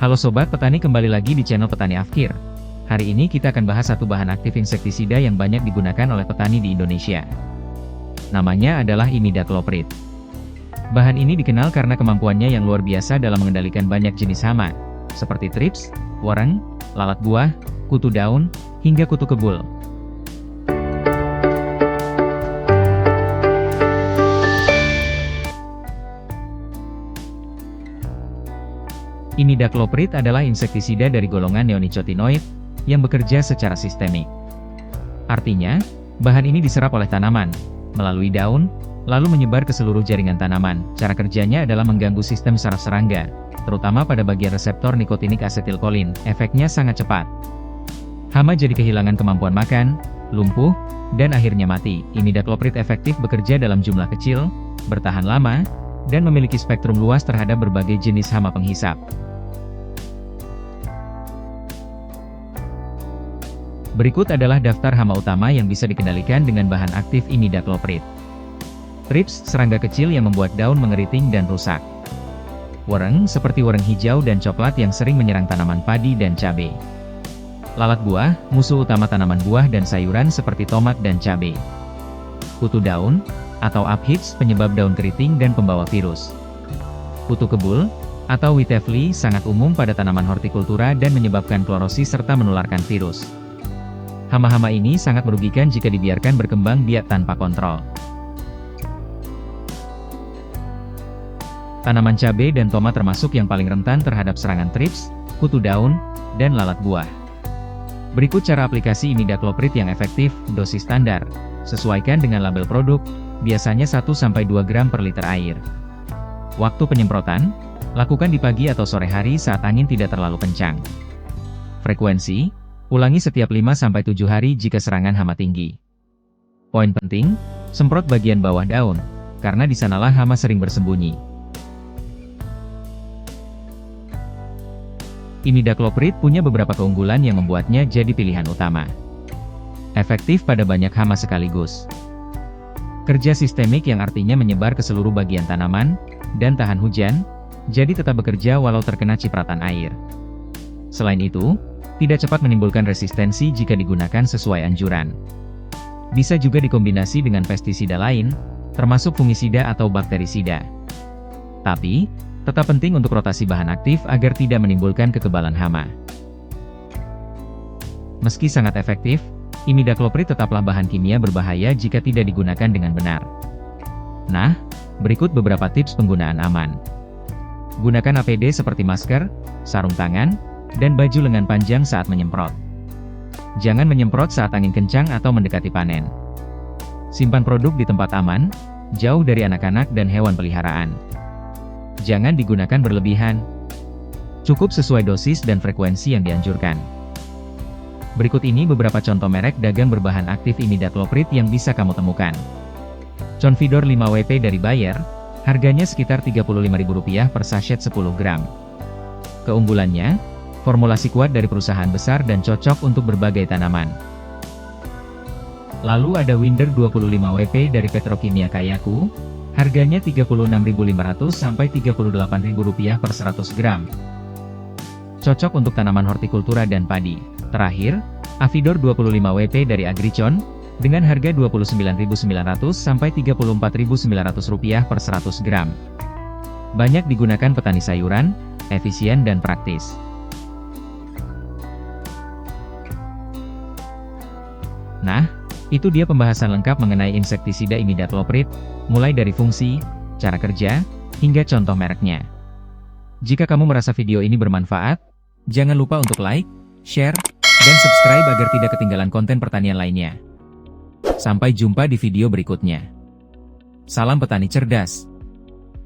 Halo Sobat Petani, kembali lagi di channel Petani Afkir. Hari ini kita akan bahas satu bahan aktif insektisida yang banyak digunakan oleh petani di Indonesia. Namanya adalah imidacloprid. Bahan ini dikenal karena kemampuannya yang luar biasa dalam mengendalikan banyak jenis hama, seperti trips, wareng, lalat buah, kutu daun, hingga kutu kebul. Imidacloprid adalah insektisida dari golongan neonicotinoid yang bekerja secara sistemik. Artinya, bahan ini diserap oleh tanaman melalui daun, lalu menyebar ke seluruh jaringan tanaman. Cara kerjanya adalah mengganggu sistem saraf serangga, terutama pada bagian reseptor nikotinik asetilkolin. Efeknya sangat cepat. Hama jadi kehilangan kemampuan makan, lumpuh, dan akhirnya mati. Imidacloprid efektif bekerja dalam jumlah kecil, bertahan lama, dan memiliki spektrum luas terhadap berbagai jenis hama penghisap. Berikut adalah daftar hama utama yang bisa dikendalikan dengan bahan aktif imidacloprid. Trips, serangga kecil yang membuat daun mengeriting dan rusak. Wareng, seperti wareng hijau dan coklat yang sering menyerang tanaman padi dan cabai. Lalat buah, musuh utama tanaman buah dan sayuran seperti tomat dan cabai. Kutu daun, atau aphids, penyebab daun keriting dan pembawa virus. Kutu kebul, atau witefli, sangat umum pada tanaman hortikultura dan menyebabkan klorosis serta menularkan virus. Hama-hama ini sangat merugikan jika dibiarkan berkembang biak tanpa kontrol. Tanaman cabai dan tomat termasuk yang paling rentan terhadap serangan trips, kutu daun, dan lalat buah. Berikut cara aplikasi imidacloprid yang efektif. Dosis standar. Sesuaikan dengan label produk, biasanya 1-2 gram per liter air. Waktu penyemprotan, lakukan di pagi atau sore hari saat angin tidak terlalu kencang. Frekuensi, ulangi setiap 5-7 hari jika serangan hama tinggi. Poin penting, semprot bagian bawah daun, karena di sanalah hama sering bersembunyi. Imidacloprid punya beberapa keunggulan yang membuatnya jadi pilihan utama. Efektif pada banyak hama sekaligus. Kerja sistemik yang artinya menyebar ke seluruh bagian tanaman, dan tahan hujan, jadi tetap bekerja walau terkena cipratan air. Selain itu, tidak cepat menimbulkan resistensi jika digunakan sesuai anjuran. Bisa juga dikombinasi dengan pestisida lain, termasuk fungisida atau bakterisida. Tapi, tetap penting untuk rotasi bahan aktif agar tidak menimbulkan kekebalan hama. Meski sangat efektif, imidacloprid tetaplah bahan kimia berbahaya jika tidak digunakan dengan benar. Nah, berikut beberapa tips penggunaan aman. Gunakan APD seperti masker, sarung tangan, dan baju lengan panjang saat menyemprot. Jangan menyemprot saat angin kencang atau mendekati panen. Simpan produk di tempat aman, jauh dari anak-anak dan hewan peliharaan. Jangan digunakan berlebihan. Cukup sesuai dosis dan frekuensi yang dianjurkan. Berikut ini beberapa contoh merek dagang berbahan aktif imidacloprid yang bisa kamu temukan. Convidor 5WP dari Bayer, harganya sekitar Rp35.000 per sachet 10 gram. Keunggulannya, formulasi kuat dari perusahaan besar dan cocok untuk berbagai tanaman. Lalu ada Winder 25WP dari Petrokimia Kayaku, harganya Rp36.500 sampai Rp38.000 per 100 gram. Cocok untuk tanaman hortikultura dan padi. Terakhir, Avidor 25WP dari Agricon, dengan harga Rp29.900 sampai Rp34.900 per 100 gram. Banyak digunakan petani sayuran, efisien dan praktis. Nah, itu dia pembahasan lengkap mengenai insektisida imidacloprid, mulai dari fungsi, cara kerja, hingga contoh mereknya. Jika kamu merasa video ini bermanfaat, jangan lupa untuk like, share, dan subscribe agar tidak ketinggalan konten pertanian lainnya. Sampai jumpa di video berikutnya. Salam petani cerdas.